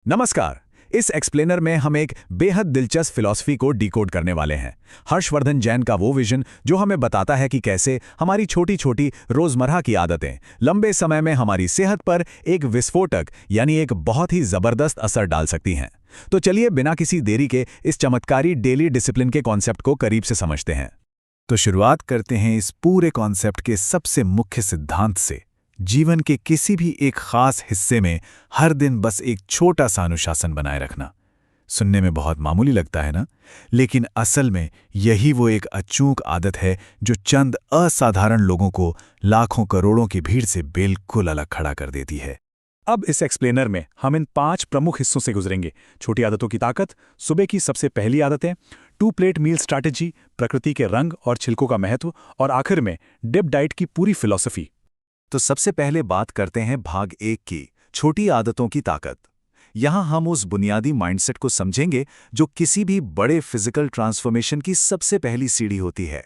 नमस्कार। इस एक्सप्लेनर में हम एक बेहद दिलचस्प फिलॉसफी को डिकोड करने वाले हैं। हर्षवर्धन जैन का वो विजन जो हमें बताता है कि कैसे हमारी छोटी छोटी रोजमर्रा की आदतें लंबे समय में हमारी सेहत पर एक विस्फोटक यानी एक बहुत ही जबरदस्त असर डाल सकती हैं। तो चलिए बिना किसी देरी के इस चमत्कारी डेली डिसिप्लिन के कॉन्सेप्ट को करीब से समझते हैं। तो शुरुआत करते हैं इस पूरे कॉन्सेप्ट के सबसे मुख्य सिद्धांत से। जीवन के किसी भी एक खास हिस्से में हर दिन बस एक छोटा सा अनुशासन बनाए रखना। सुनने में बहुत मामूली लगता है ना, लेकिन असल में यही वो एक अचूक आदत है जो चंद असाधारण लोगों को लाखों करोड़ों की भीड़ से बिल्कुल अलग खड़ा कर देती है। अब इस एक्सप्लेनर में हम इन 5 प्रमुख हिस्सों से गुजरेंगे। छोटी आदतों की ताकत, सुबह की सबसे पहली आदतें, 2 प्लेट मील स्ट्रैटेजी, प्रकृति के रंग और छिलकों का महत्व, और आखिर में डिप डाइट की पूरी फिलॉसफी। तो सबसे पहले बात करते हैं भाग 1 की, छोटी आदतों की ताकत। यहां हम उस बुनियादी माइंडसेट को समझेंगे जो किसी भी बड़े फिजिकल ट्रांसफॉर्मेशन की सबसे पहली सीढ़ी होती है।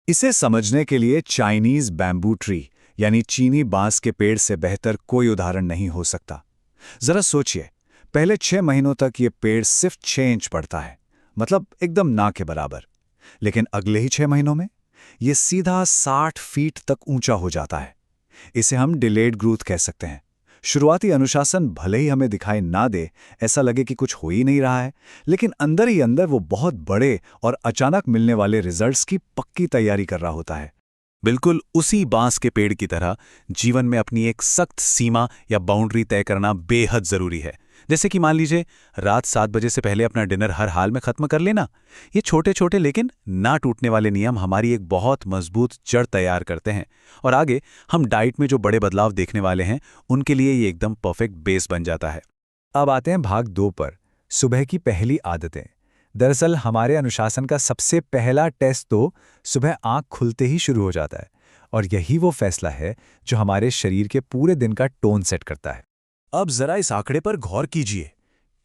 इसे समझने के लिए चाइनीज बैम्बू ट्री यानी चीनी बांस के पेड़ से बेहतर कोई उदाहरण नहीं हो सकता। जरा सोचिए, पहले 6 महीनों तक ये पेड़ सिर्फ 6 इंच बढ़ता है, मतलब एकदम ना के बराबर। लेकिन अगले ही 6 महीनों में ये सीधा 60 फीट तक ऊंचा हो जाता है। इसे हम डिलेड ग्रोथ कह सकते हैं। शुरुआती अनुशासन भले ही हमें दिखाई ना दे, ऐसा लगे कि कुछ हो ही नहीं रहा है, लेकिन अंदर ही अंदर वो बहुत बड़े और अचानक मिलने वाले रिजल्ट्स की पक्की तैयारी कर रहा होता है। बिल्कुल उसी बांस के पेड़ की तरह जीवन में अपनी एक सख्त सीमा या बाउंड्री तय करना बेहद जरूरी है। जैसे कि मान लीजिए, रात 7 बजे से पहले अपना डिनर हर हाल में खत्म कर लेना। ये छोटे छोटे लेकिन ना टूटने वाले नियम हमारी एक बहुत मजबूत जड़ तैयार करते हैं, और आगे हम डाइट में जो बड़े बदलाव देखने वाले हैं उनके लिए ये एकदम परफेक्ट बेस बन जाता है। अब आते हैं भाग 2 पर, सुबह की पहली आदतें। दरअसल हमारे अनुशासन का सबसे पहला टेस्ट तो सुबह आंख खुलते ही शुरू हो जाता है, और यही वो फैसला है जो हमारे शरीर के पूरे दिन का टोन सेट करता है। अब जरा इस आंकड़े पर गौर कीजिए,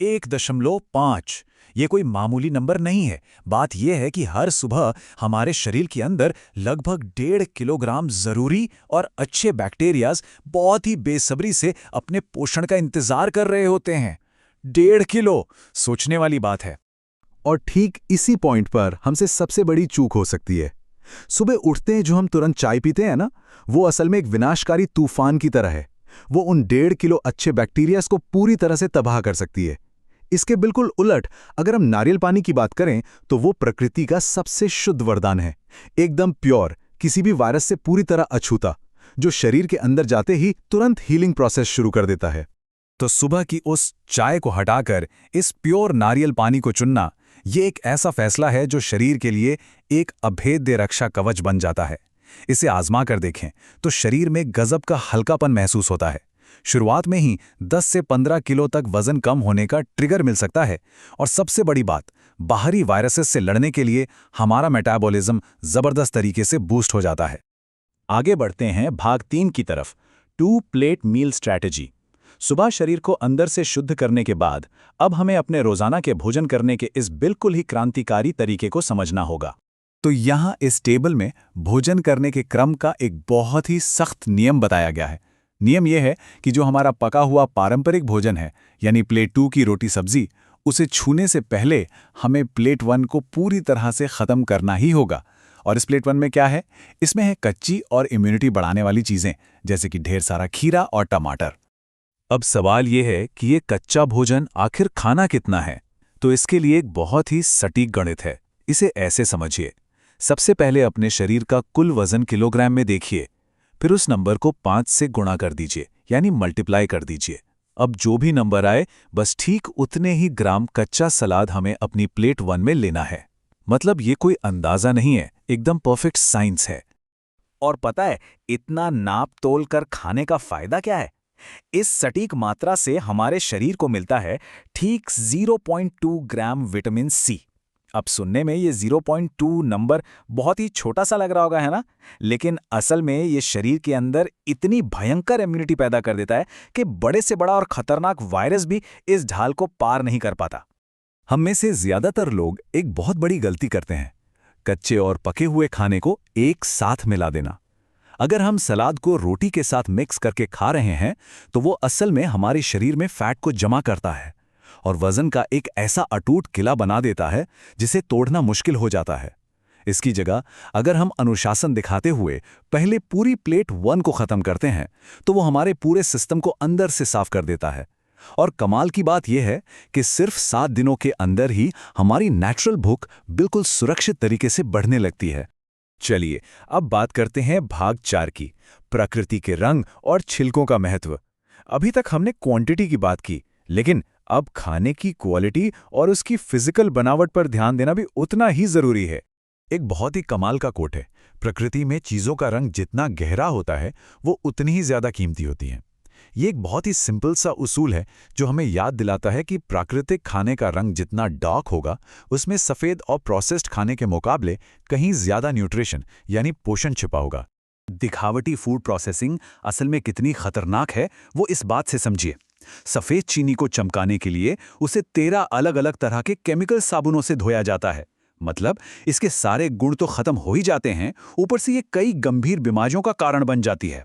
1.5। ये कोई मामूली नंबर नहीं है। बात यह है कि हर सुबह हमारे शरीर के अंदर लगभग 1.5 किलोग्राम जरूरी और अच्छे बैक्टीरियाज बहुत ही बेसब्री से अपने पोषण का इंतजार कर रहे होते हैं। 1.5 किलो, सोचने वाली बात है। और ठीक इसी पॉइंट पर हमसे सबसे बड़ी चूक हो सकती है। सुबह उठते हैं जो हम तुरंत चाय पीते हैं ना, वो असल में एक विनाशकारी तूफान की तरह है। वो उन 1.5 किलो अच्छे बैक्टीरियाज को पूरी तरह से तबाह कर सकती है। इसके बिल्कुल उलट अगर हम नारियल पानी की बात करें तो वो प्रकृति का सबसे शुद्ध वरदान है, एकदम प्योर, किसी भी वायरस से पूरी तरह अछूता, जो शरीर के अंदर जाते ही तुरंत हीलिंग प्रोसेस शुरू कर देता है। तो सुबह की उस चाय को हटाकर इस प्योर नारियल पानी को चुनना, ये एक ऐसा फैसला है जो शरीर के लिए एक अभेद्य रक्षा कवच बन जाता है। इसे आजमा कर देखें तो शरीर में गजब का हल्कापन महसूस होता है। शुरुआत में ही 10 से 15 किलो तक वजन कम होने का ट्रिगर मिल सकता है, और सबसे बड़ी बात, बाहरी वायरसेस से लड़ने के लिए हमारा मेटाबॉलिज्म जबरदस्त तरीके से बूस्ट हो जाता है। आगे बढ़ते हैं भाग 3 की तरफ, 2 प्लेट मील स्ट्रैटेजी। सुबह शरीर को अंदर से शुद्ध करने के बाद अब हमें अपने रोजाना के भोजन करने के इस बिल्कुल ही क्रांतिकारी तरीके को समझना होगा। तो यहाँ इस टेबल में भोजन करने के क्रम का एक बहुत ही सख्त नियम बताया गया है। नियम यह है कि जो हमारा पका हुआ पारंपरिक भोजन है, यानी प्लेट 2 की रोटी सब्जी, उसे छूने से पहले हमें प्लेट 1 को पूरी तरह से खत्म करना ही होगा। और इस प्लेट 1 में क्या है? इसमें है कच्ची और इम्यूनिटी बढ़ाने वाली चीजें, जैसे कि ढेर सारा खीरा और टमाटर। अब सवाल यह है कि ये कच्चा भोजन आखिर खाना कितना है? तो इसके लिए एक बहुत ही सटीक गणित है। इसे ऐसे समझिए, सबसे पहले अपने शरीर का कुल वजन किलोग्राम में देखिए, फिर उस नंबर को 5 से गुणा कर दीजिए, यानी मल्टीप्लाई कर दीजिए। अब जो भी नंबर आए, बस ठीक उतने ही ग्राम कच्चा सलाद हमें अपनी प्लेट 1 में लेना है। मतलब ये कोई अंदाजा नहीं है, एकदम परफेक्ट साइंस है। और पता है इतना नाप तोल कर खाने का फायदा क्या है? इस सटीक मात्रा से हमारे शरीर को मिलता है ठीक 0.2 ग्राम विटामिन सी। अब सुनने में ये 0.2 नंबर बहुत ही छोटा सा लग रहा होगा, है ना? लेकिन असल में ये शरीर के अंदर इतनी भयंकर इम्यूनिटी पैदा कर देता है कि बड़े से बड़ा और खतरनाक वायरस भी इस ढाल को पार नहीं कर पाता। हम में से ज्यादातर लोग एक बहुत बड़ी गलती करते हैं, कच्चे और पके हुए खाने को एक साथ मिला देना। अगर हम सलाद को रोटी के साथ मिक्स करके खा रहे हैं तो वो असल में हमारे शरीर में फैट को जमा करता है, और वजन का एक ऐसा अटूट किला बना देता है जिसे तोड़ना मुश्किल हो जाता है। इसकी जगह अगर हम अनुशासन दिखाते हुए पहले पूरी प्लेट 1 को खत्म करते हैं तो वो हमारे पूरे सिस्टम को अंदर से साफ कर देता है। और कमाल की बात यह है कि सिर्फ 7 दिनों के अंदर ही हमारी नेचुरल भूख बिल्कुल सुरक्षित तरीके से बढ़ने लगती है। चलिए अब बात करते हैं भाग 4 की, प्रकृति के रंग और छिलकों का महत्व। अभी तक हमने क्वांटिटी की बात की, लेकिन अब खाने की क्वालिटी और उसकी फिजिकल बनावट पर ध्यान देना भी उतना ही जरूरी है। एक बहुत ही कमाल का कोट है, प्रकृति में चीज़ों का रंग जितना गहरा होता है वो उतनी ही ज़्यादा कीमती होती हैं। ये एक बहुत ही सिंपल सा उसूल है जो हमें याद दिलाता है कि प्राकृतिक खाने का रंग जितना डार्क होगा उसमें सफ़ेद और प्रोसेस्ड खाने के मुकाबले कहीं ज़्यादा न्यूट्रिशन यानी पोषण छिपा होगा। दिखावटी फूड प्रोसेसिंग असल में कितनी खतरनाक है वो इस बात से समझिए। सफ़ेद चीनी को चमकाने के लिए उसे 13 अलग अलग तरह के केमिकल साबुनों से धोया जाता है। मतलब इसके सारे गुण तो खत्म हो ही जाते हैं, ऊपर से ये कई गंभीर बीमारियों का कारण बन जाती है।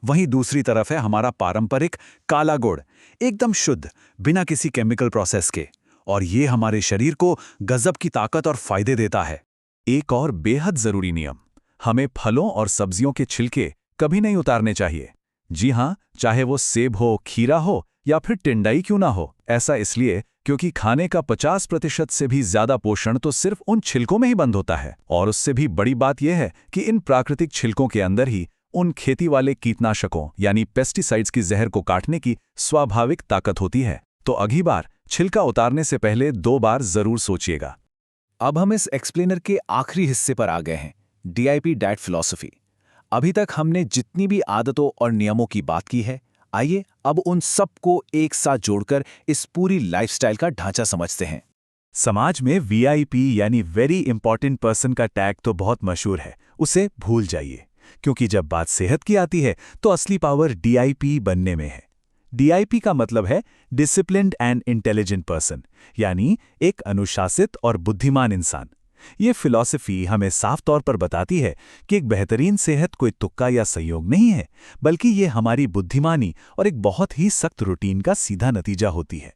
वहीं दूसरी तरफ है हमारा पारंपरिक काला गुड़, एकदम शुद्ध, बिना किसी केमिकल प्रोसेस के, और ये हमारे शरीर को गजब की ताकत और फायदे देता है। एक और बेहद जरूरी नियम, हमें फलों और सब्जियों के छिलके कभी नहीं उतारने चाहिए। जी हां, चाहे वो सेब हो, खीरा हो या फिर टिंडाई क्यों ना हो। ऐसा इसलिए क्योंकि खाने का 50% से भी ज्यादा पोषण तो सिर्फ उन छिलकों में ही बंद होता है। और उससे भी बड़ी बात यह है कि इन प्राकृतिक छिलकों के अंदर ही उन खेती वाले कीटनाशकों यानी पेस्टिसाइड्स की जहर को काटने की स्वाभाविक ताकत होती है। तो अगली बार छिलका उतारने से पहले 2 बार जरूर सोचिएगा। अब हम इस एक्सप्लेनर के आखिरी हिस्से पर आ गए हैं, DIP डाइट फिलॉसफी। अभी तक हमने जितनी भी आदतों और नियमों की बात की है, आइए अब उन सब को एक साथ जोड़कर इस पूरी लाइफस्टाइल का ढांचा समझते हैं। समाज में VIP यानी वेरी इंपॉर्टेंट पर्सन का टैग तो बहुत मशहूर है, उसे भूल जाइए, क्योंकि जब बात सेहत की आती है तो असली पावर DIP बनने में है। DIP का मतलब है डिसिप्लिन्ड एंड इंटेलिजेंट पर्सन, यानी एक अनुशासित और बुद्धिमान इंसान। ये फिलॉसफी हमें साफ तौर पर बताती है कि एक बेहतरीन सेहत कोई तुक्का या संयोग नहीं है, बल्कि ये हमारी बुद्धिमानी और एक बहुत ही सख्त रूटीन का सीधा नतीजा होती है।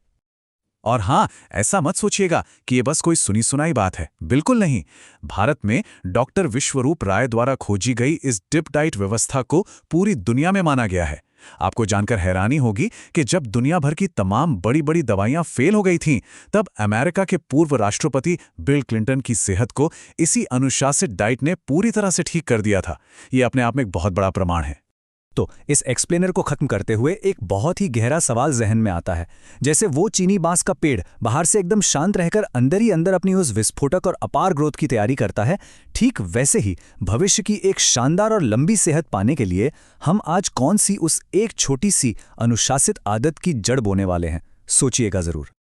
और हाँ, ऐसा मत सोचिएगा कि ये बस कोई सुनी सुनाई बात है, बिल्कुल नहीं। भारत में डॉक्टर विश्वरूप राय द्वारा खोजी गई इस डिप डाइट व्यवस्था को पूरी दुनिया में माना गया है। आपको जानकर हैरानी होगी कि जब दुनिया भर की तमाम बड़ी बड़ी दवाइयां फेल हो गई थीं, तब अमेरिका के पूर्व राष्ट्रपति बिल क्लिंटन की सेहत को इसी अनुशासित डाइट ने पूरी तरह से ठीक कर दिया था। ये अपने आप में एक बहुत बड़ा प्रमाण है। तो इस एक्सप्लेनर को खत्म करते हुए एक बहुत ही गहरा सवाल जहन में आता है। जैसे वो चीनी बांस का पेड़ बाहर से एकदम शांत रहकर अंदर ही अंदर अपनी उस विस्फोटक और अपार ग्रोथ की तैयारी करता है, ठीक वैसे ही भविष्य की एक शानदार और लंबी सेहत पाने के लिए हम आज कौन सी उस एक छोटी सी अनुशासित आदत की जड़ बोने वाले हैं, सोचिएगा जरूर।